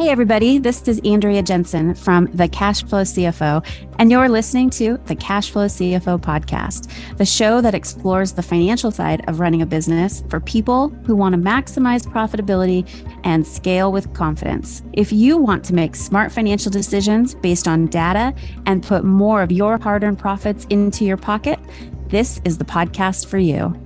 Hey everybody, this is Andrea Jenson from the Cash Flow CFO, and you're listening to the Cash Flow CFO Podcast, the show that explores the financial side of running a business for people who want to maximize profitability and scale with confidence. If you want to make smart financial decisions based on data and put more of your hard-earned profits into your pocket, this is the podcast for you.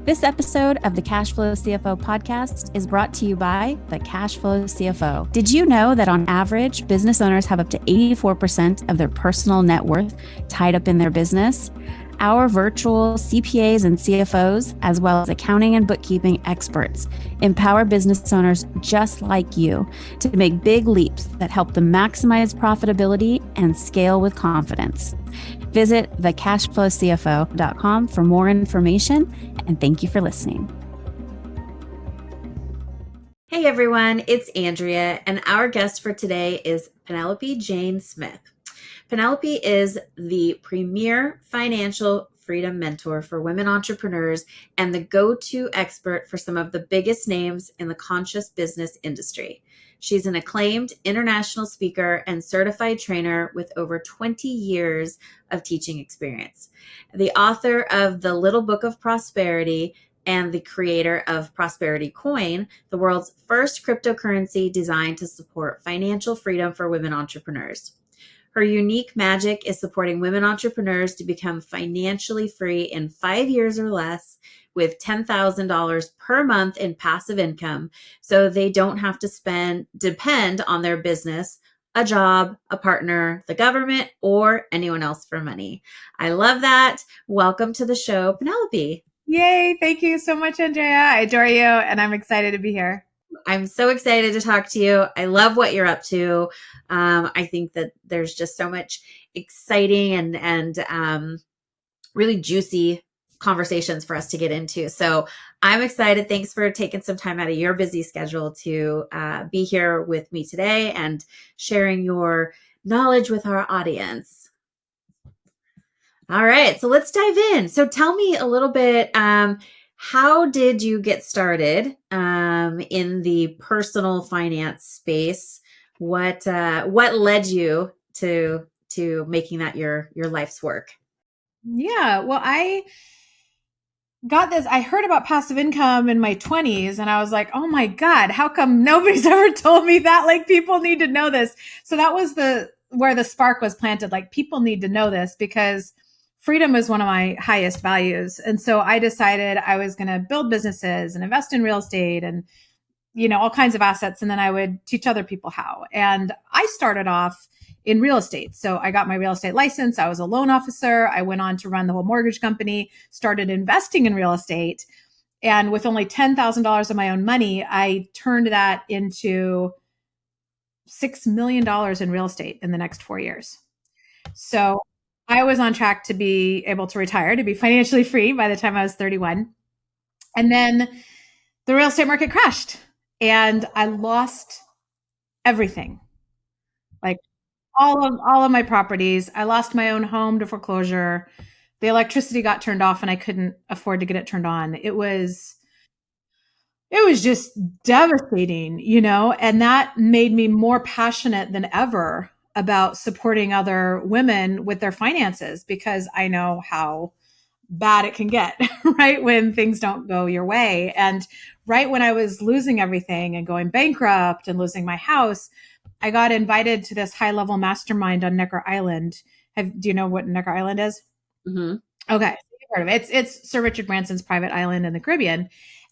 This episode of the Cash Flow CFO podcast is brought to you by the Cash Flow CFO. Did you know that on average, business owners have up to 84% of their personal net worth tied up in their business? Our virtual CPAs and CFOs, as well as accounting and bookkeeping experts, empower business owners just like you to make big leaps that help them maximize profitability and scale with confidence. Visit thecashflowcfo.com for more information, and thank you for listening. Hey everyone, it's Andrea, and our guest for today is Penelope Jane Smith. Penelope is the premier financial freedom mentor for women entrepreneurs and the go-to expert for some of the biggest names in the conscious business industry. She's an acclaimed international speaker and certified trainer with over 20 years of teaching experience. The author of The Little Book of Prosperity and the creator of Prosperity Coin, the world's first cryptocurrency designed to support financial freedom for women entrepreneurs. Her unique magic is supporting women entrepreneurs to become financially free in 5 years or less with $10,000 per month in passive income, so they don't have to depend on their business, a job, a partner, the government, or anyone else for money. I love that. Welcome to the show, Penelope. Yay. Thank you so much, Andrea. I adore you, and I'm excited to be here. I'm so excited to talk to you. I love what you're up to. I think that there's just so much exciting and really juicy conversations for us to get into. So I'm excited. Thanks for taking some time out of your busy schedule to be here with me today and sharing your knowledge with our audience. All right, so let's dive in. So tell me a little bit, how did you get started in the personal finance space? What led you to making that your life's work? Yeah, well, I heard about passive income in my 20s, and I was like, oh my God, how come nobody's ever told me that? Like, people need to know this. So that was where the spark was planted. Like, people need to know this because freedom is one of my highest values. And so I decided I was going to build businesses and invest in real estate and, all kinds of assets. And then I would teach other people how. And I started off in real estate. So I got my real estate license. I was a loan officer. I went on to run the whole mortgage company, started investing in real estate. And with only $10,000 of my own money, I turned that into $6 million in real estate in the next 4 years. So I was on track to be able to retire, to be financially free by the time I was 31. And then the real estate market crashed and I lost everything. Like all of my properties. I lost my own home to foreclosure. The electricity got turned off and I couldn't afford to get it turned on. It was just devastating, and that made me more passionate than ever about supporting other women with their finances because I know how bad it can get, right? When things don't go your way. And right when I was losing everything and going bankrupt and losing my house, I got invited to this high-level mastermind on Necker Island. Do you know what Necker Island is? Mm-hmm. Okay. You've heard of it. It's Sir Richard Branson's private island in the Caribbean.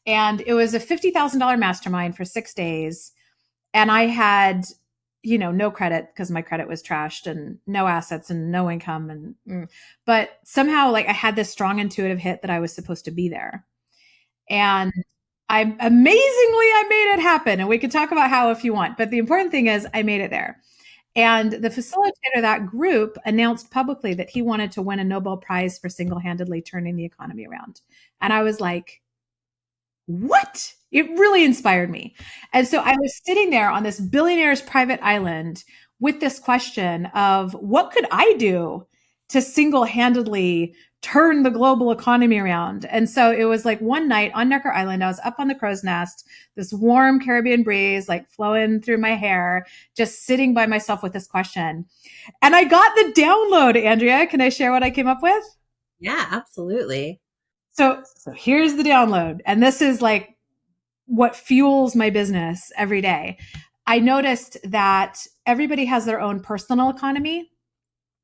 And it was a $50,000 mastermind for 6 days. And I had, no credit because my credit was trashed and no assets and no income. But somehow I had this strong intuitive hit that I was supposed to be there. And I made it happen. And we could talk about how if you want, but the important thing is I made it there. And the facilitator of that group announced publicly that he wanted to win a Nobel Prize for single-handedly turning the economy around. And I was like, what? It really inspired me. And so I was sitting there on this billionaire's private island with this question of what could I do to single-handedly turn the global economy around. And so it was like one night on Necker Island, I was up on the crow's nest, this warm Caribbean breeze like flowing through my hair, just sitting by myself with this question. And I got the download, Andrea. Can I share what I came up with? Yeah, absolutely. So here's the download. And this is like what fuels my business every day. I noticed that everybody has their own personal economy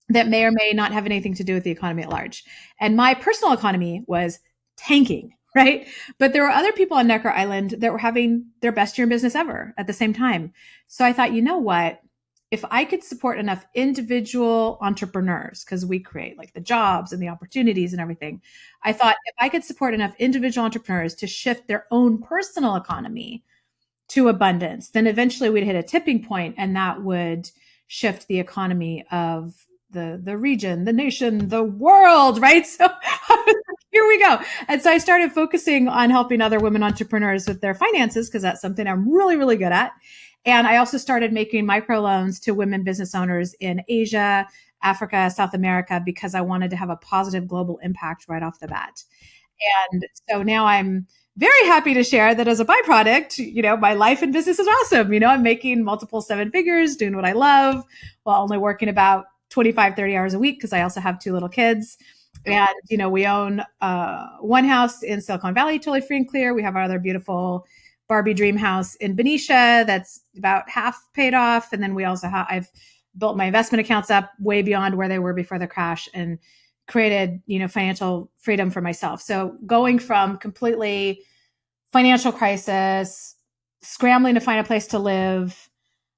that may or may not have anything to do with the economy at large. And my personal economy was tanking, right? But there were other people on Necker Island that were having their best year in business ever at the same time. So I thought, you know what? If I could support enough individual entrepreneurs, because we create like the jobs and the opportunities and everything, I thought if I could support enough individual entrepreneurs to shift their own personal economy to abundance, then eventually we'd hit a tipping point, and that would shift the economy of the region, the nation, the world, right? So here we go. And so I started focusing on helping other women entrepreneurs with their finances, because that's something I'm really, really good at. And I also started making microloans to women business owners in Asia, Africa, South America, because I wanted to have a positive global impact right off the bat. And so now I'm very happy to share that as a byproduct, you know, my life and business is awesome. You know, I'm making multiple seven figures, doing what I love, while only working about 25, 30 hours a week, because I also have two little kids. And, you know, we own one house in Silicon Valley, totally free and clear. We have our other beautiful Barbie dream house in Benicia that's about half paid off. And then we also have, I've built my investment accounts up way beyond where they were before the crash, and created, you know, financial freedom for myself. So going from completely financial crisis, scrambling to find a place to live,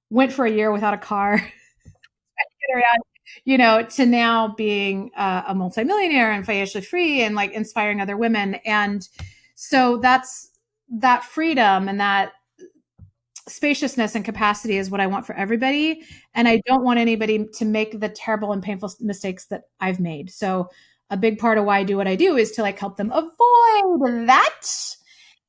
went for a year without a car, around, you know, to now being a multimillionaire and financially free and like inspiring other women. And so that's that freedom and that spaciousness and capacity is what I want for everybody. And I don't want anybody to make the terrible and painful mistakes that I've made. So a big part of why I do what I do is to like help them avoid that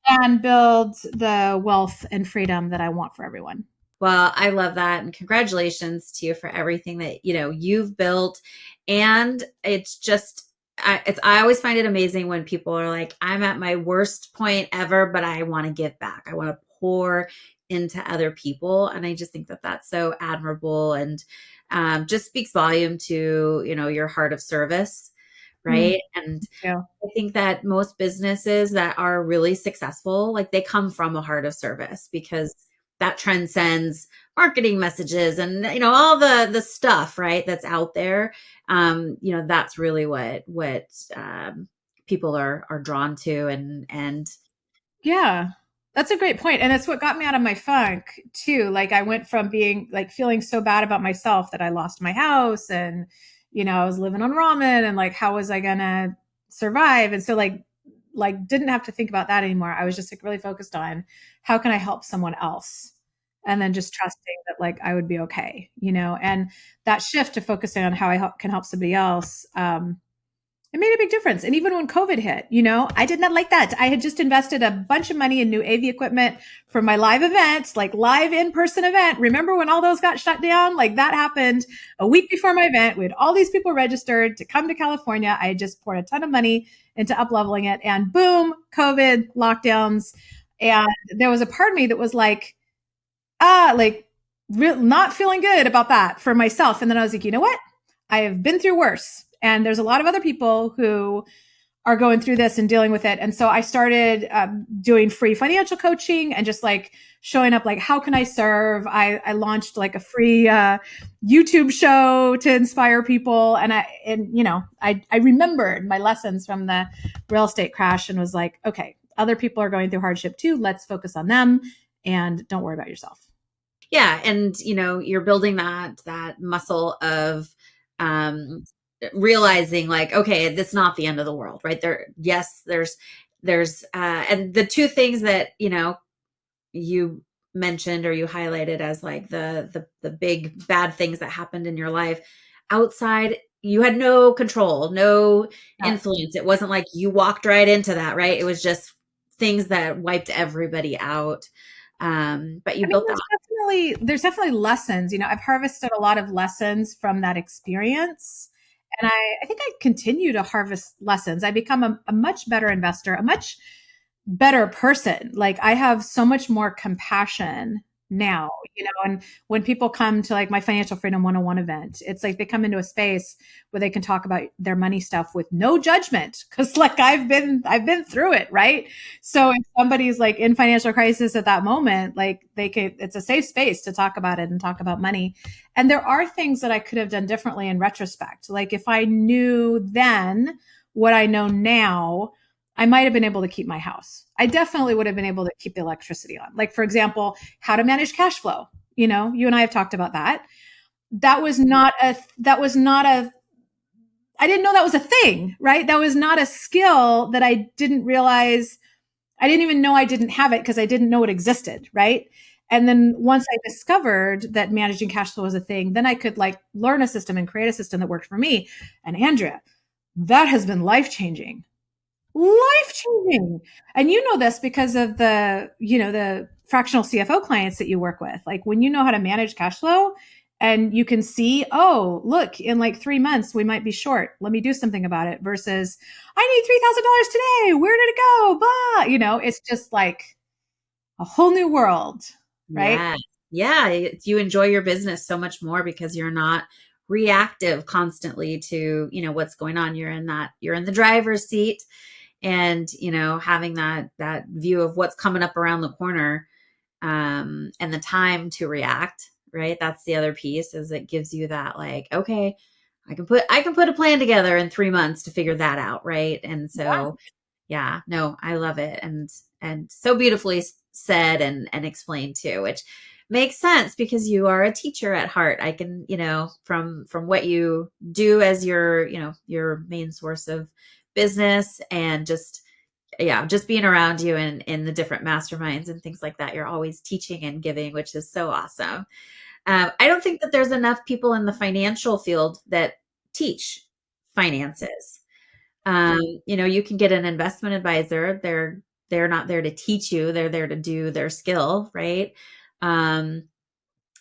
and build the wealth and freedom that I want for everyone. Well, I love that. And congratulations to you for everything that, you know, you've built. And it's just, I always find it amazing when people are like, I'm at my worst point ever, but I want to give back. I want to pour into other people. And I just think that that's so admirable, and just speaks volume to, you know, your heart of service. Right. And Yeah. I think that most businesses that are really successful, like they come from a heart of service, because that transcends marketing messages and, you know, all the stuff, right, that's out there. You know, that's really what people are drawn to. And Yeah, that's a great point. And it's what got me out of my funk too. Like I went from being like feeling so bad about myself that I lost my house, and, you know, I was living on ramen, and like, how was I gonna survive? And so like didn't have to think about that anymore. I was just like really focused on how can I help someone else, and then just trusting that like I would be okay, you know. And that shift to focusing on how I can help somebody else, it made a big difference. And even when COVID hit, you know, I did not like that. I had just invested a bunch of money in new AV equipment for my live event, like live in-person event. Remember when all those got shut down? Like that happened a week before my event. We had all these people registered to come to California. I had just poured a ton of money into up-leveling it, and boom, COVID, lockdowns. And there was a part of me that was like, not feeling good about that for myself. And then I was like, you know what? I have been through worse. And there's a lot of other people who are going through this and dealing with it. And so I started doing free financial coaching and just like showing up, like, how can I serve? I launched like a free YouTube show to inspire people. And I remembered my lessons from the real estate crash and was like, okay, other people are going through hardship too. Let's focus on them and don't worry about yourself. Yeah. And, you know, you're building that muscle of, realizing like, okay, this is not the end of the world, right? There's and the two things that, you know, you mentioned or you highlighted as like the big bad things that happened in your life outside, you had no control, no influence. It wasn't like you walked right into that, right? It was just things that wiped everybody out. But you built that. There's definitely lessons. You know, I've harvested a lot of lessons from that experience. And I think I continue to harvest lessons. I become a much better investor, a much better person. Like I have so much more compassion now, and when people come to like my financial freedom 101 event, it's like they come into a space where they can talk about their money stuff with no judgment. Cause like I've been through it. Right. So if somebody's like in financial crisis at that moment, like it's a safe space to talk about it and talk about money. And there are things that I could have done differently in retrospect. Like if I knew then what I know now, I might have been able to keep my house. I definitely would have been able to keep the electricity on. Like, for example, how to manage cash flow. You and I have talked about that. That was not a, I didn't know that was a thing, right? That was not a skill that I didn't realize. I didn't even know I didn't have it because I didn't know it existed, right? And then once I discovered that managing cash flow was a thing, then I could like learn a system and create a system that worked for me. And Andrea, that has been life changing. And you know this because of the fractional CFO clients that you work with. Like when you know how to manage cash flow and you can see, oh, look, in like 3 months, we might be short. Let me do something about it versus I need $3,000 today. Where did it go? Blah. It's just like a whole new world. Right. Yeah. Yeah. You enjoy your business so much more because you're not reactive constantly to, what's going on. You're in the driver's seat and, having that view of what's coming up around the corner, and the time to react, right? That's the other piece is it gives you that like, okay, I can put a plan together in 3 months to figure that out. Right. And so, yeah, no, I love it. And so beautifully said and explained too, which makes sense because you are a teacher at heart. I can, from what you do as your main source of business and just being around you in the different masterminds and things like that. You're always teaching and giving, which is so awesome. I don't think that there's enough people in the financial field that teach finances. You can get an investment advisor. They're not there to teach you. They're there to do their skill, right?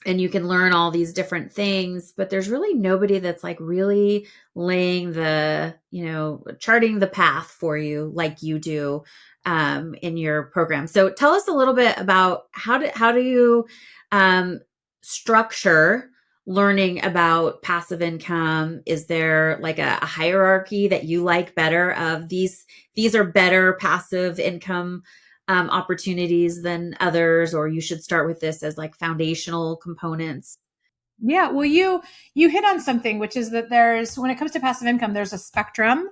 And you can learn all these different things, but there's really nobody that's like really laying charting the path for you like you do in your program. So tell us a little bit about how do you structure learning about passive income? Is there like a hierarchy that you like better of these are better passive income opportunities than others, or you should start with this as like foundational components? Yeah. Well, you hit on something, which is that when it comes to passive income, there's a spectrum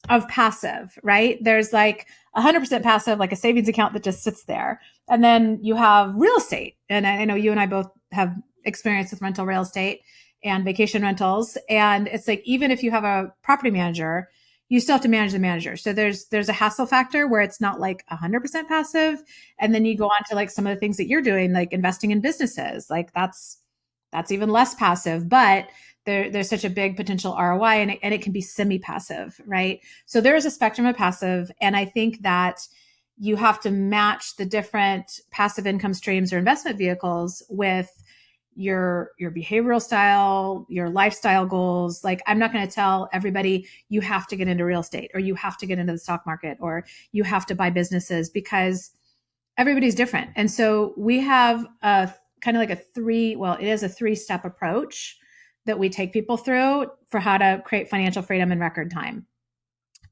of passive, right? There's like 100% passive, like a savings account that just sits there. And then you have real estate. And I know you and I both have experience with rental real estate and vacation rentals. And it's like, even if you have a property manager, you still have to manage the manager. So there's a hassle factor where it's not like 100% passive. And then you go on to like some of the things that you're doing, like investing in businesses, like that's even less passive, but there's such a big potential ROI and it can be semi-passive, right? So there is a spectrum of passive. And I think that you have to match the different passive income streams or investment vehicles with your behavioral style, your lifestyle goals. Like I'm not going to tell everybody you have to get into real estate or you have to get into the stock market or you have to buy businesses because everybody's different. And so we have a kind of like it is a 3-step approach that we take people through for how to create financial freedom in record time.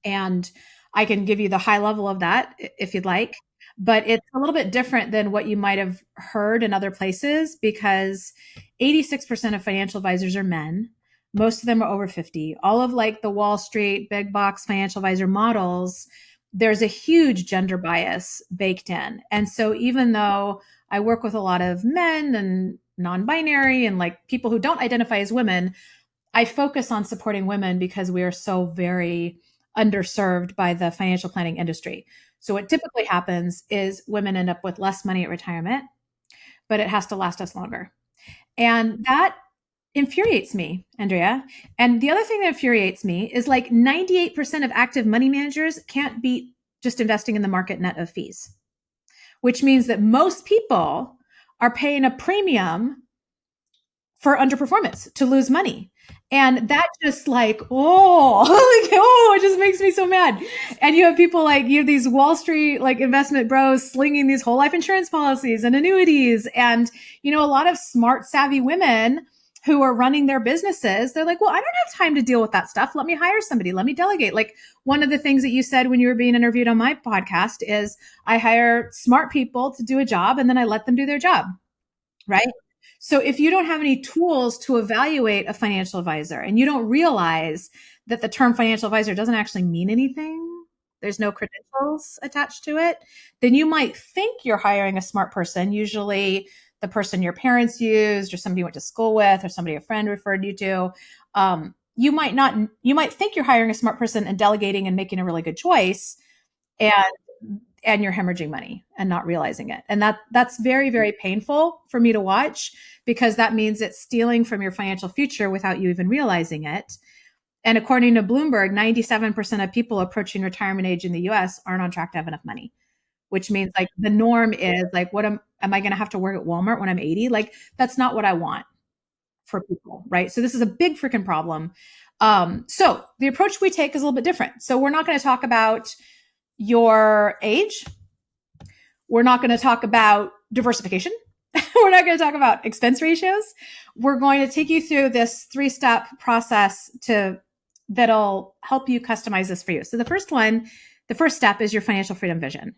And I can give you the high level of that if you'd like, but it's a little bit different than what you might have heard in other places because 86% of financial advisors are men. Most of them are over 50. All of like the Wall Street, big box financial advisor models, there's a huge gender bias baked in. And so even though I work with a lot of men and non-binary and like people who don't identify as women, I focus on supporting women because we are so very underserved by the financial planning industry. So what typically happens is women end up with less money at retirement, but it has to last us longer. And that infuriates me, Andrea. And the other thing that infuriates me is like 98% of active money managers can't beat just investing in the market net of fees, which means that most people are paying a premium for underperformance to lose money. And that just like, oh, like, oh, it just makes me so mad. And you have people like, you have these Wall Street, like investment bros slinging these whole life insurance policies and annuities. And, you know, a lot of smart, savvy women who are running their businesses, they're like, well, I don't have time to deal with that stuff. Let me hire somebody. Let me delegate. Like one of the things that you said when you were being interviewed on my podcast is I hire smart people to do a job and then I let them do their job. Right. So if you don't have any tools to evaluate a financial advisor and you don't realize that the term financial advisor doesn't actually mean anything, there's no credentials attached to it, then you might think you're hiring a smart person, usually the person your parents used or somebody you went to school with or somebody a friend referred you to. You might not, you might think you're hiring a smart person and delegating and making a really good choice. And you're hemorrhaging money and not realizing it. And that's very, very painful for me to watch because that means it's stealing from your financial future without you even realizing it. And according to Bloomberg, 97% of people approaching retirement age in the US aren't on track to have enough money, which means like the norm is like, what am I going to have to work at Walmart when I'm 80? Like, that's not what I want for people, right? So this is a big freaking problem. So the approach we take is a little bit different. So we're not going to talk about your age. We're not going to talk about diversification. We're not going to talk about expense ratios. We're going to take you through this 3-step process that'll help you customize this for you. So the first step is your financial freedom vision.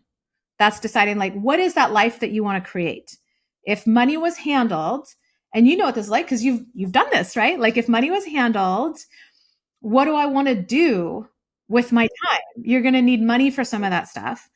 That's deciding like, what is that life that you want to create? If money was handled, and you know what this is like because you've done this, right? Like if money was handled, what do I want to do with my time? You're going to need money for some of that stuff.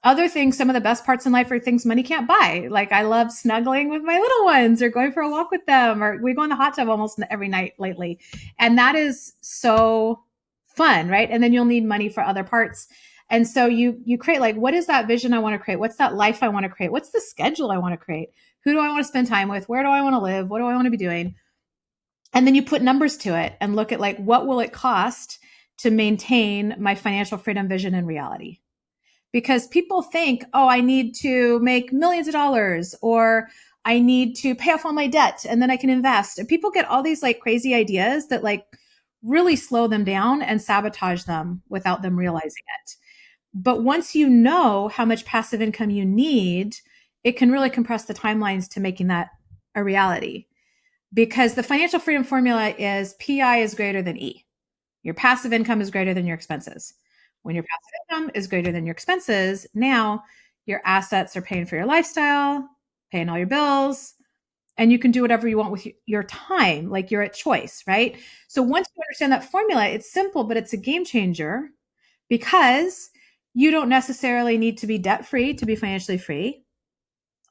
Other things, some of the best parts in life are things money can't buy. Like I love snuggling with my little ones or going for a walk with them, or we go in the hot tub almost every night lately. And that is so fun, right? And then you'll need money for other parts. And so you create like, what is that vision I want to create? What's that life I want to create? What's the schedule I want to create? Who do I want to spend time with? Where do I want to live? What do I want to be doing? And then you put numbers to it and look at like, what will it cost to maintain my financial freedom vision in reality? Because people think, oh, I need to make millions of dollars or I need to pay off all my debt and then I can invest. And people get all these like crazy ideas that like really slow them down and sabotage them without them realizing it. But once you know how much passive income you need, it can really compress the timelines to making that a reality. Because the financial freedom formula is PI is greater than E. Your passive income is greater than your expenses. When your passive income is greater than your expenses, now your assets are paying for your lifestyle, paying all your bills, and you can do whatever you want with your time, like you're at choice, right? So once you understand that formula, it's simple, but it's a game changer because you don't necessarily need to be debt-free to be financially free.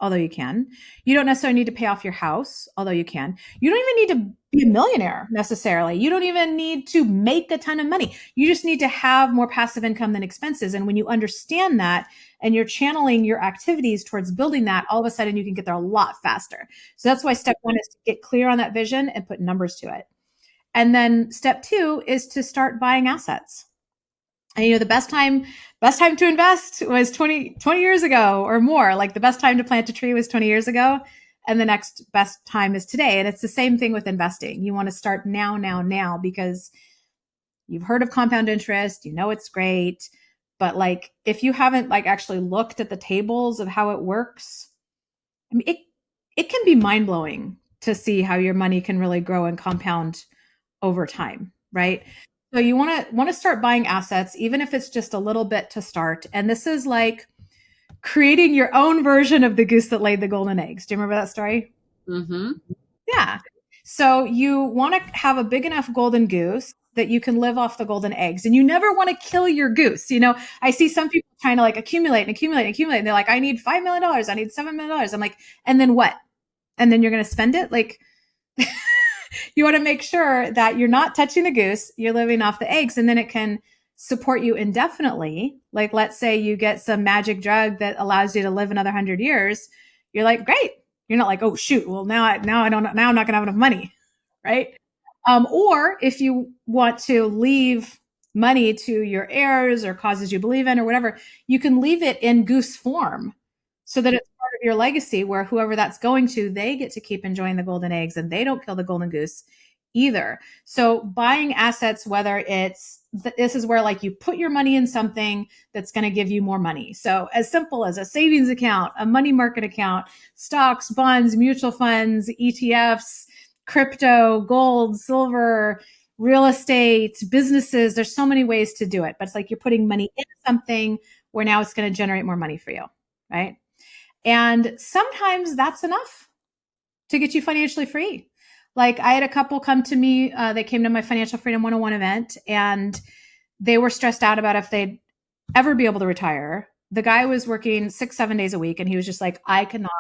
Although you can. You don't necessarily need to pay off your house, although you can. You don't even need to be a millionaire necessarily. You don't even need to make a ton of money. You just need to have more passive income than expenses. And when you understand that and you're channeling your activities towards building that, all of a sudden you can get there a lot faster. So that's why step 1 is to get clear on that vision and put numbers to it. And then step 2 is to start buying assets. And you know, the best time to invest was 20 years ago or more. Like the best time to plant a tree was 20 years ago. And the next best time is today. And it's the same thing with investing. You want to start now, because you've heard of compound interest, you know, it's great. But like, if you haven't like actually looked at the tables of how it works, I mean, it can be mind blowing to see how your money can really grow and compound over time. Right. So you want to start buying assets, even if it's just a little bit to start. And this is like creating your own version of the goose that laid the golden eggs. Do you remember that story? Mm-hmm. Yeah. So you want to have a big enough golden goose that you can live off the golden eggs, and you never want to kill your goose. You know, I see some people trying to like accumulate. And they're like, I need $5 million. I need $7 million. I'm like, and then what? And then you're going to spend it? Like, you want to make sure that you're not touching the goose, you're living off the eggs, and then it can support you indefinitely. Like, let's say you get some magic drug that allows you to live another 100 years. You're like, great. You're not like, oh shoot, well now I'm not going to have enough money. Right. Or if you want to leave money to your heirs or causes you believe in or whatever, you can leave it in goose form so that it's part of your legacy where whoever that's going to, they get to keep enjoying the golden eggs and they don't kill the golden goose. either. So buying assets, whether this is where like you put your money in something that's going to give you more money. So as simple as a savings account, a money market account, stocks, bonds, mutual funds, ETFs, crypto, gold, silver, real estate, businesses. There's so many ways to do it, but it's like you're putting money in something where now it's going to generate more money for you, right? And sometimes that's enough to get you financially free. Like I had a couple come to me, they came to my Financial Freedom 101 event, and they were stressed out about if they'd ever be able to retire. The guy was working 6-7 days a week, and he was just like, I cannot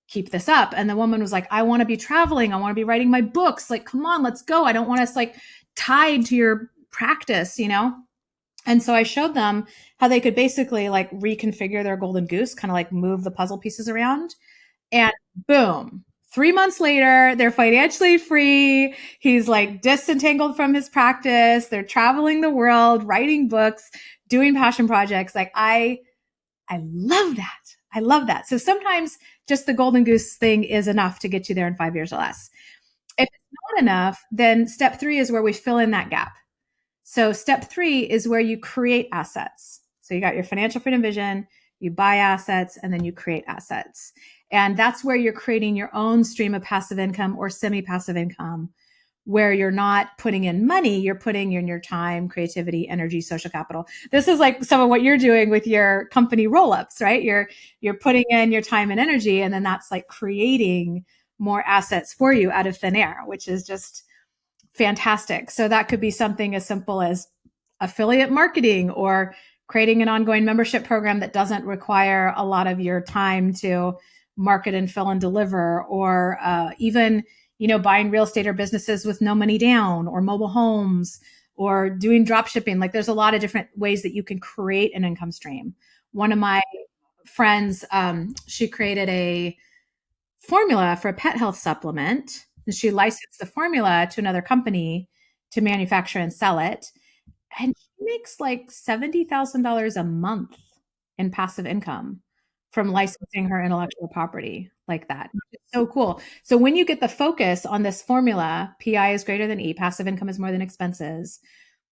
keep this up. And the woman was like, I want to be traveling. I want to be writing my books. Like, come on, let's go. I don't want us like tied to your practice, you know? And so I showed them how they could basically like reconfigure their golden goose, kind of like move the puzzle pieces around, and boom, 3 months later, they're financially free. He's like disentangled from his practice. They're traveling the world, writing books, doing passion projects. Like I love that. I love that. So sometimes just the golden goose thing is enough to get you there in 5 years or less. If it's not enough, then step 3 is where we fill in that gap. So step 3 is where you create assets. So you got your financial freedom vision, you buy assets, and then you create assets. And that's where you're creating your own stream of passive income or semi-passive income, where you're not putting in money, you're putting in your time, creativity, energy, social capital. This is like some of what you're doing with your company roll-ups, right? You're putting in your time and energy, and then that's like creating more assets for you out of thin air, which is just fantastic. So that could be something as simple as affiliate marketing or creating an ongoing membership program that doesn't require a lot of your time to market and fill and deliver, or even, you know, buying real estate or businesses with no money down, or mobile homes, or doing drop shipping. Like there's a lot of different ways that you can create an income stream. One of my friends, she created a formula for a pet health supplement, and she licensed the formula to another company to manufacture and sell it. And she makes like $70,000 a month in passive income from licensing her intellectual property like that. It's so cool. So when you get the focus on this formula, PI is greater than E, passive income is more than expenses,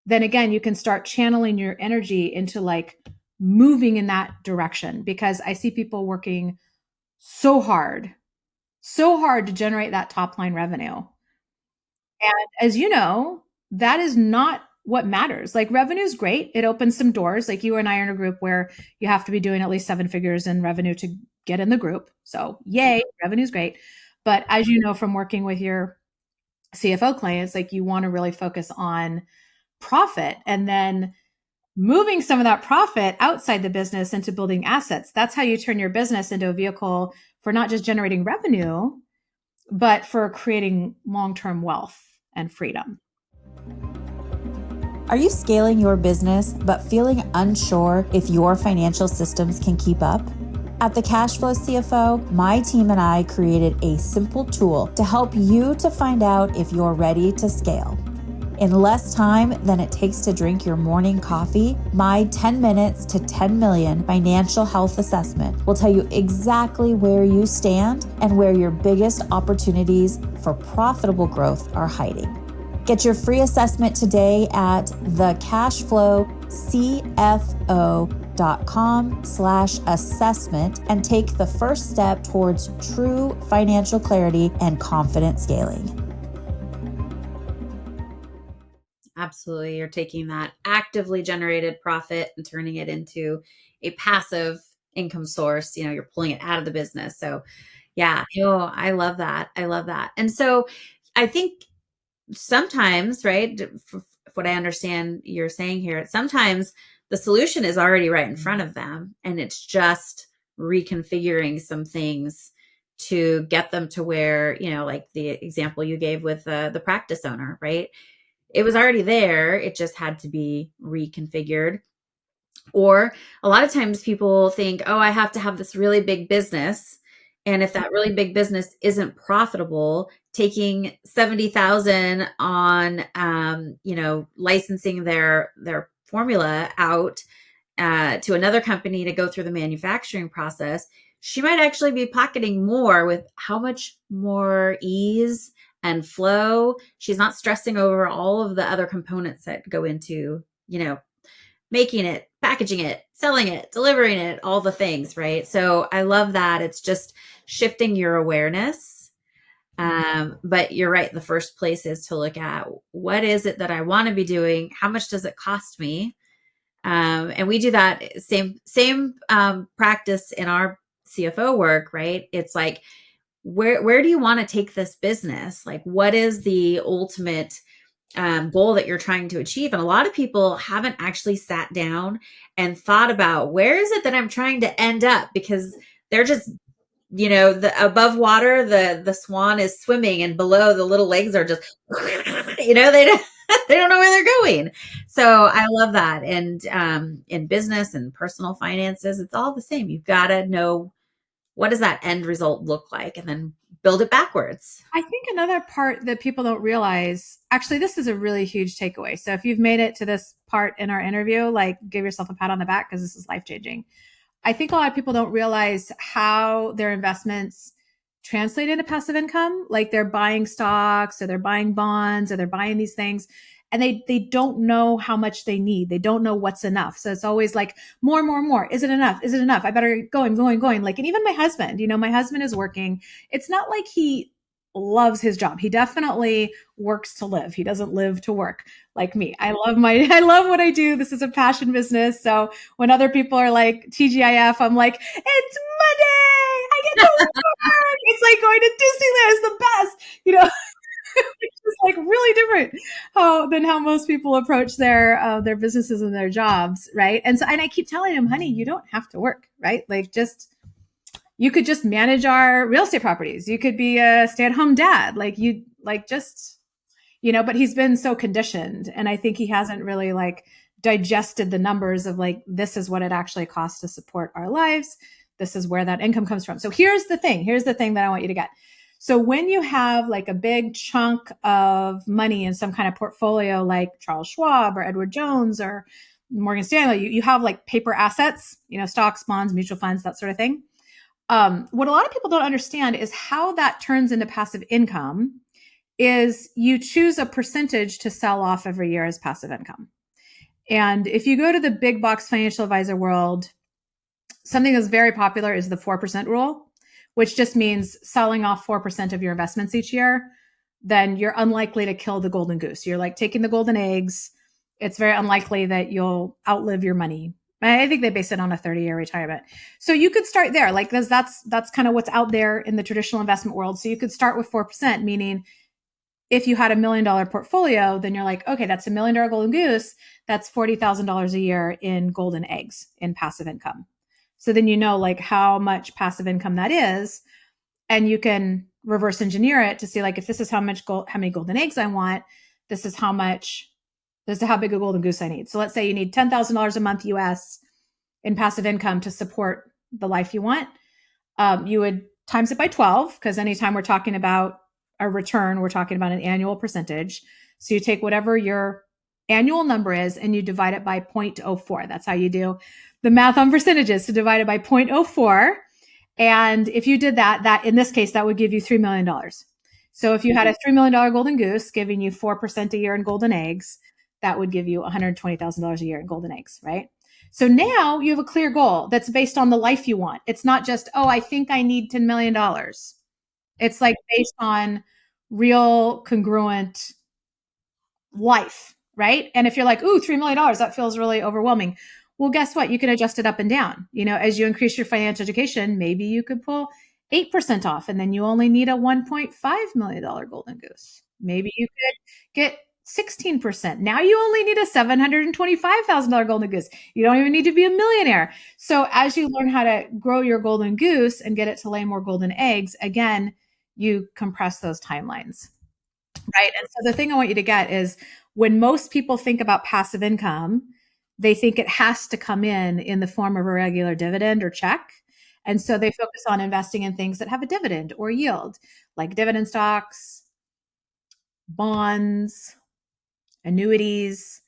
then again, you can start channeling your energy into like moving in that direction, because I see people working so hard to generate that top line revenue. And as you know, that is not what matters. Like revenue is great. It opens some doors. Like you and I are in a group where you have to be doing at least 7 figures in revenue to get in the group. So yay, revenue is great. But as you know, from working with your CFO clients, like you want to really focus on profit, and then moving some of that profit outside the business into building assets. That's how you turn your business into a vehicle for not just generating revenue, but for creating long-term wealth and freedom. Are you scaling your business but feeling unsure if your financial systems can keep up? At the Cash Flow CFO, my team and I created a simple tool to help you to find out if you're ready to scale. In less time than it takes to drink your morning coffee, my 10 minutes to 10 million financial health assessment will tell you exactly where you stand and where your biggest opportunities for profitable growth are hiding. Get your free assessment today at thecashflowcfo.com/assessment and take the first step towards true financial clarity and confident scaling. Absolutely. You're taking that actively generated profit and turning it into a passive income source. You know, you're pulling it out of the business. So yeah, I love that. I love that. And so I think sometimes, right, what I understand you're saying here, sometimes the solution is already right in front of them, and it's just reconfiguring some things to get them to where, you know, like the example you gave with the practice owner, right? It was already there. It just had to be reconfigured. Or a lot of times people think, oh, I have to have this really big business. And if that really big business isn't profitable, taking 70,000 on, licensing their formula out to another company to go through the manufacturing process, she might actually be pocketing more with how much more ease and flow. She's not stressing over all of the other components that go into, making it, packaging it, selling it, delivering it, all the things, right? So I love that. It's just shifting your awareness. But you're right. The first place is to look at, what is it that I want to be doing? How much does it cost me? And we do that same practice in our CFO work, right? It's like, where do you want to take this business? Like, what is the ultimate goal that you're trying to achieve? And a lot of people haven't actually sat down and thought about, where is it that I'm trying to end up? Because they're just, the above water, the swan is swimming, and below, the little legs are just, they don't they don't know where they're going. So I love that. And in business and personal finances, it's all the same. You've got to know, what does that end result look like, and then build it backwards. I think another part that people don't realize, actually, this is a really huge takeaway. So if you've made it to this part in our interview, like, give yourself a pat on the back, because this is life-changing. I think a lot of people don't realize how their investments translate into passive income. Like, they're buying stocks, or they're buying bonds, or they're buying these things, and they don't know how much they need. They don't know what's enough. So it's always like, more, more, more. Is it enough? Is it enough? I better going. Like, and even my husband, my husband is working. It's not like he loves his job. He definitely works to live. He doesn't live to work like me. I love what I do. This is a passion business. So when other people are like, TGIF, I'm like, it's Monday. I get to work. It's like going to Disneyland is the best, It's just like really different than how most people approach their businesses and their jobs, right? And I keep telling him, honey, you don't have to work, right? Like, you could just manage our real estate properties. You could be a stay-at-home dad, but he's been so conditioned, and I think he hasn't really like digested the numbers of like, this is what it actually costs to support our lives. This is where that income comes from. So here's the thing that I want you to get. So when you have like a big chunk of money in some kind of portfolio, like Charles Schwab or Edward Jones or Morgan Stanley, you have like paper assets, stocks, bonds, mutual funds, that sort of thing. What a lot of people don't understand is how that turns into passive income. Is you choose a percentage to sell off every year as passive income. And if you go to the big box financial advisor world, something that's very popular is the 4% rule, which just means selling off 4% of your investments each year. Then you're unlikely to kill the golden goose. You're like taking the golden eggs. It's very unlikely that you'll outlive your money. I think they base it on a 30-year retirement. So you could start there. Like, that's kind of what's out there in the traditional investment world. So you could start with 4%, meaning if you had $1 million portfolio, then you're like, okay, that's $1 million golden goose. That's $40,000 a year in golden eggs in passive income. So then like how much passive income that is, and you can reverse engineer it to see like, if this is how many golden eggs I want, this is how big a golden goose I need. So let's say you need $10,000 a month US in passive income to support the life you want. You would times it by 12, because anytime we're talking about a return, we're talking about an annual percentage. So you take whatever your annual number is and you divide it by 0.04. That's how you do the math on percentages, to divide it by 0.04. And if you did that in this case, that would give you $3 million. So if you had a $3 million golden goose giving you 4% a year in golden eggs, that would give you $120,000 a year in golden eggs, right? So now you have a clear goal that's based on the life you want. It's not just, I think I need $10 million. It's like based on real congruent life, right? And if you're like, $3 million, that feels really overwhelming. Well, guess what? You can adjust it up and down. As you increase your financial education, maybe you could pull 8% off, and then you only need a $1.5 million golden goose. Maybe you could get 16%. Now you only need a $725,000 golden goose. You don't even need to be a millionaire. So as you learn how to grow your golden goose and get it to lay more golden eggs, again, you compress those timelines, right? And so the thing I want you to get is, when most people think about passive income, they think it has to come in the form of a regular dividend or check. And so they focus on investing in things that have a dividend or yield, like dividend stocks, bonds, annuities.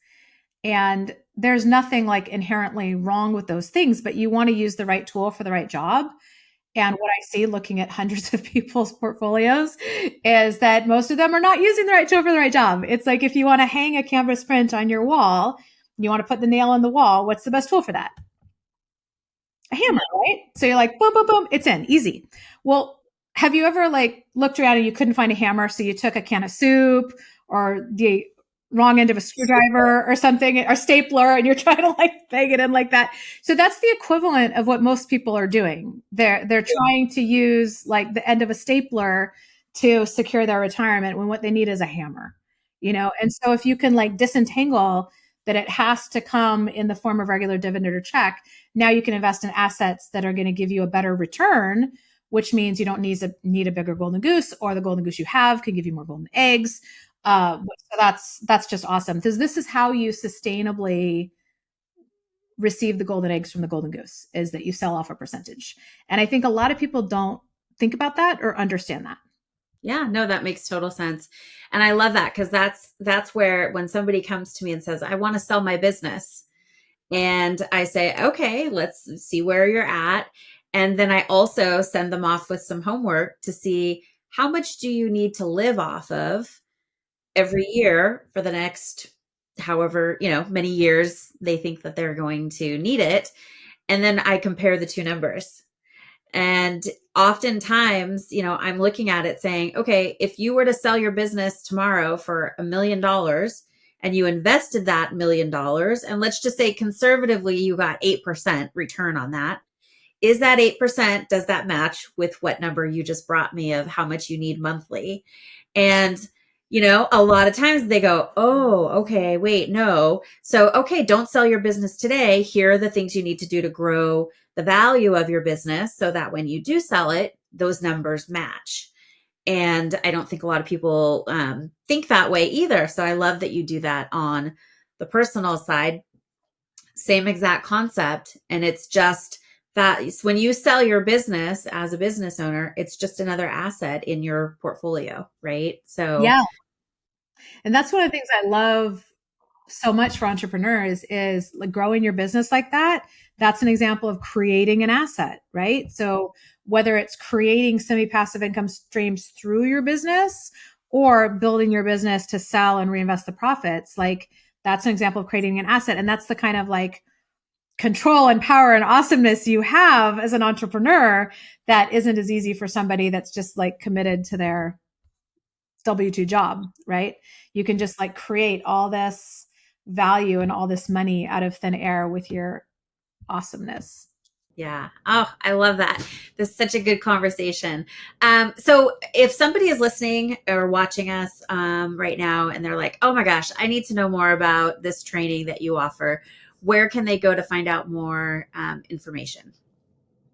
And there's nothing like inherently wrong with those things, but you want to use the right tool for the right job. And what I see looking at hundreds of people's portfolios is that most of them are not using the right tool for the right job. It's like if you want to hang a canvas print on your wall, you want to put the nail in the wall, what's the best tool for that? A hammer, right? So you're like, boom, boom, boom, it's in, easy. Well, have you ever like looked around and you couldn't find a hammer, so you took a can of soup or the wrong end of a screwdriver or something, or stapler, and you're trying to like bang it in like that? So that's the equivalent of what most people are doing. They're trying to use like the end of a stapler to secure their retirement when what they need is a hammer, And so if you can like disentangle that it has to come in the form of regular dividend or check, now you can invest in assets that are going to give you a better return, which means you don't need a bigger golden goose, or the golden goose you have can give you more golden eggs. So that's just awesome, because this is how you sustainably receive the golden eggs from the golden goose, is that you sell off a percentage. And I think a lot of people don't think about that or understand that. Yeah, no, that makes total sense. And I love that, because that's where when somebody comes to me and says, I want to sell my business, and I say, okay, let's see where you're at. And then I also send them off with some homework to see how much do you need to live off of every year for the next however, many years they think that they're going to need it. And then I compare the two numbers. And oftentimes, I'm looking at it saying, okay, if you were to sell your business tomorrow for $1 million and you invested that $1 million, and let's just say conservatively, you got 8% return on that. Is that 8%, does that match with what number you just brought me of how much you need monthly? And a lot of times they go, oh, okay, wait, no. So, okay, don't sell your business today. Here are the things you need to do to grow the value of your business so that when you do sell it, those numbers match. And I don't think a lot of people think that way either. So I love that you do that on the personal side. Same exact concept. And it's just that when you sell your business as a business owner, it's just another asset in your portfolio, right? So yeah. And that's one of the things I love so much for entrepreneurs, is like growing your business like that. That's an example of creating an asset, right? So whether it's creating semi-passive income streams through your business or building your business to sell and reinvest the profits, like that's an example of creating an asset. And that's the kind of like control and power and awesomeness you have as an entrepreneur that isn't as easy for somebody that's just like committed to their W-2 job, right? You can just like create all this value and all this money out of thin air with your awesomeness. yeah. Oh, I love that. This is such a good conversation. So if somebody is listening or watching us right now and they're like, oh my gosh, I need to know more about this training that you offer, where can they go to find out more information?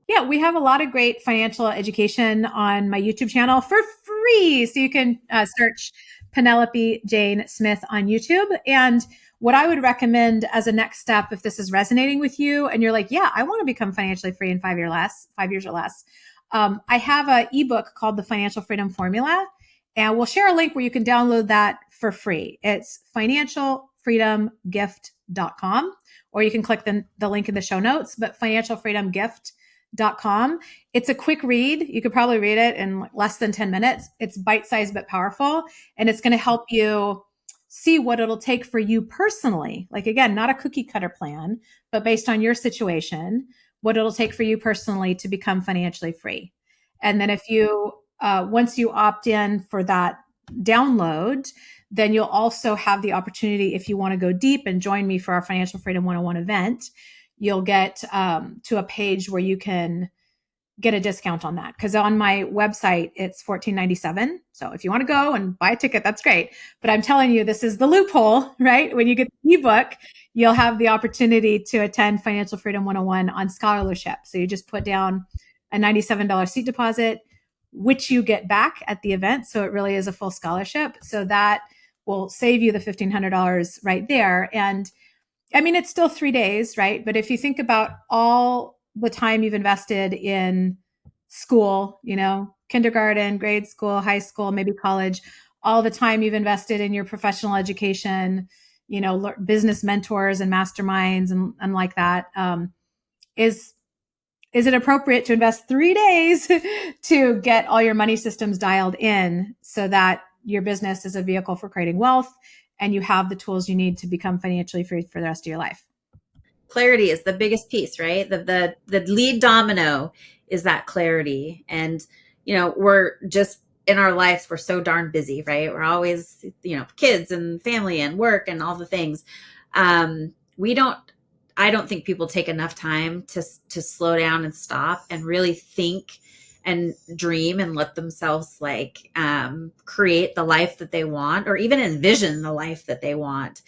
Yeah, we have a lot of great financial education on my YouTube channel for free. So you can search Penelope Jane Smith on YouTube. And what I would recommend as a next step, if this is resonating with you and you're like, yeah, I want to become financially free in 5 years or less. I have an ebook called The Financial Freedom Formula, and we'll share a link where you can download that for free. It's financialfreedomgift.com, or you can click the link in the show notes, but financialfreedomgift.com. It's a quick read. You could probably read it in less than 10 minutes. It's bite-sized but powerful, and it's going to help you see what it'll take for you personally. Like, again, not a cookie cutter plan, but based on your situation, what it'll take for you personally to become financially free. And then if you, once you opt in for that download, then you'll also have the opportunity, if you want to go deep and join me for our Financial Freedom 101 event, you'll get to a page where you can get a discount on that. Because on my website, it's $14.97. So if you want to go and buy a ticket, that's great. But I'm telling you, this is the loophole, right? When you get the ebook, you'll have the opportunity to attend Financial Freedom 101 on scholarship. So you just put down a $97 seat deposit, which you get back at the event. So it really is a full scholarship. So that will save you the $1,500 right there. And I mean, it's still 3 days, right? But if you think about all the time you've invested in school, kindergarten, grade school, high school, maybe college, all the time you've invested in your professional education, business mentors and masterminds and like that, is is it appropriate to invest 3 days to get all your money systems dialed in so that your business is a vehicle for creating wealth and you have the tools you need to become financially free for the rest of your life? Clarity is the biggest piece, right? The lead domino is that clarity. And, we're just in our lives, we're so darn busy, right? We're always, kids and family and work and all the things. I don't think people take enough time to slow down and stop and really think and dream and let themselves create the life that they want, or even envision the life that they want.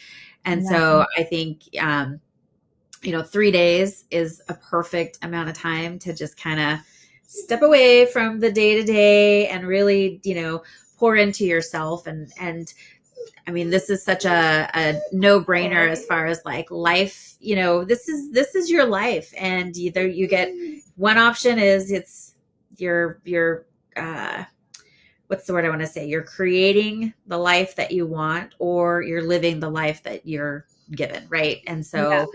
And so I think, 3 days is a perfect amount of time to just kind of step away from the day to day and really, pour into yourself. And I mean, this is such a no brainer as far as like life, this is your life. And either you get one option is it's your what's the word I want to say? You're creating the life that you want, or you're living the life that you're given. Right. And so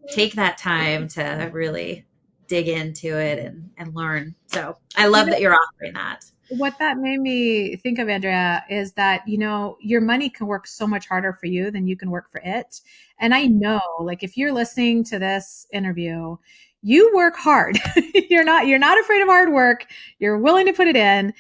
take that time to really dig into it and learn. So I love that you're offering that. What that made me think of, Andrea, is that, your money can work so much harder for you than you can work for it. And I know, like, if you're listening to this interview, you work hard. You're not afraid of hard work. You're willing to put it in.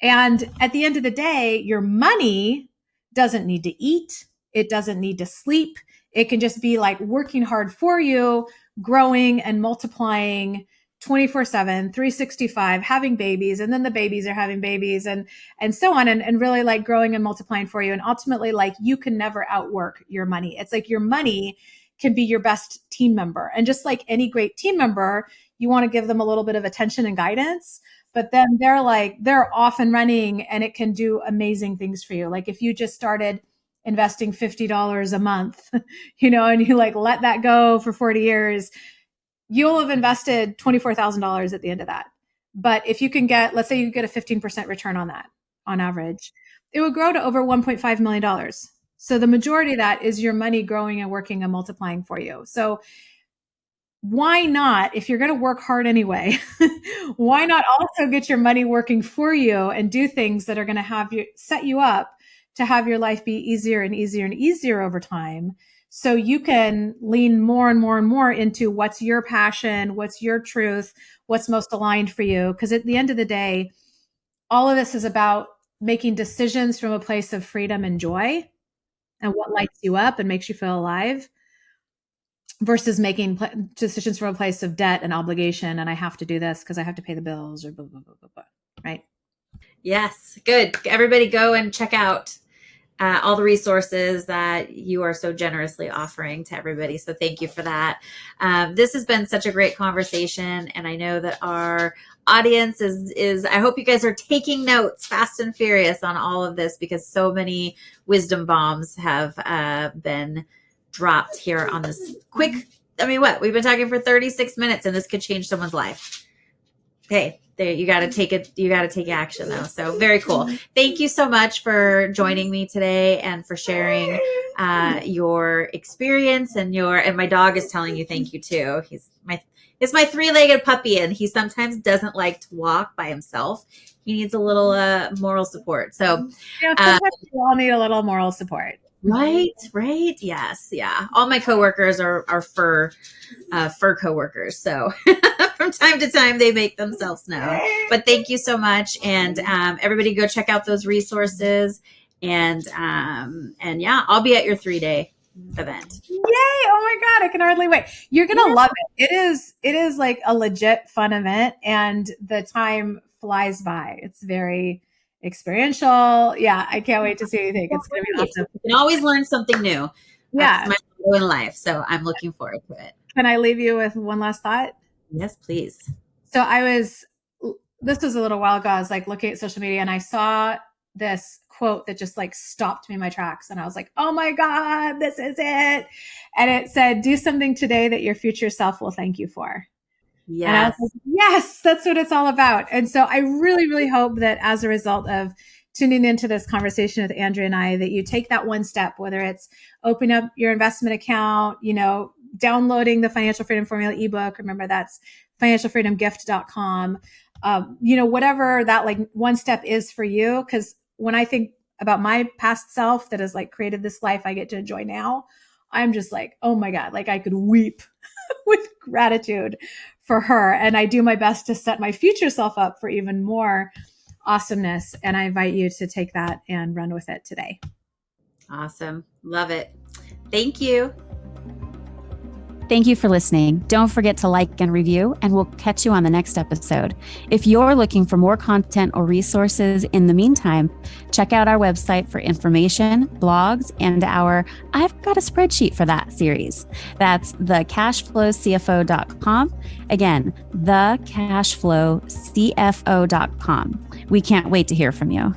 And at the end of the day, your money doesn't need to eat. It doesn't need to sleep. It can just be like working hard for you, growing and multiplying 24/7, 365, having babies, and then the babies are having babies and so on, and really like growing and multiplying for you. And ultimately, like, you can never outwork your money. It's like your money can be your best team member. And just like any great team member, you want to give them a little bit of attention and guidance, but then they're off and running and it can do amazing things for you. Like if you just started investing $50 a month, and you like let that go for 40 years, you'll have invested $24,000 at the end of that. But if you can let's say you get a 15% return on that on average, it would grow to over $1.5 million. So the majority of that is your money growing and working and multiplying for you. So why not, if you're going to work hard anyway, why not also get your money working for you and do things that are going to set you up to have your life be easier and easier and easier over time, so you can lean more and more and more into what's your passion, what's your truth, what's most aligned for you. Because at the end of the day, all of this is about making decisions from a place of freedom and joy and what lights you up and makes you feel alive, versus making decisions from a place of debt and obligation. And I have to do this because I have to pay the bills, or blah, blah, blah, blah, blah. Right? Yes. Good. Everybody go and check out all the resources that you are so generously offering to everybody. So thank you for that. This has been such a great conversation. And I know that our audience is, I hope you guys are taking notes fast and furious on all of this, because so many wisdom bombs have been dropped here on this quick. I mean, we've been talking for 36 minutes and this could change someone's life. Hey, you got to take it. You got to take action though. So very cool. Thank you so much for joining me today and for sharing your experience and my dog is telling you thank you too. It's my 3-legged puppy and he sometimes doesn't like to walk by himself. He needs a little moral support. So sometimes we all need a little moral support. Right. Yes. Yeah. All my coworkers are fur coworkers. So from time to time they make themselves known, but thank you so much. And, everybody go check out those resources and yeah, I'll be at your 3-day event. Yay. Oh my God. I can hardly wait. You're going to love it. It is like a legit fun event and the time flies by. It's very experiential. Yeah, I can't wait to see what you think. It's going to be awesome. You can always learn something new. Yeah. That's my goal in life. So I'm looking forward to it. Can I leave you with one last thought? Yes, please. So this was a little while ago. I was like looking at social media and I saw this quote that just like stopped me in my tracks. And I was like, oh my God, this is it. And it said, do something today that your future self will thank you for. Yes. And I was like, yes, that's what it's all about. And so I really, really hope that as a result of tuning into this conversation with Andrea and I, that you take that one step, whether it's open up your investment account, downloading the Financial Freedom Formula ebook. Remember, that's financialfreedomgift.com. Whatever that like one step is for you. Because when I think about my past self that has like created this life I get to enjoy now, I'm just like, oh my God, like I could weep with gratitude for her. And I do my best to set my future self up for even more awesomeness. And I invite you to take that and run with it today. Awesome. Love it. Thank you. Thank you for listening. Don't forget to like and review, and we'll catch you on the next episode. If you're looking for more content or resources in the meantime, check out our website for information, blogs, and our I've Got a Spreadsheet for That series. That's thecashflowcfo.com. Again, thecashflowcfo.com. We can't wait to hear from you.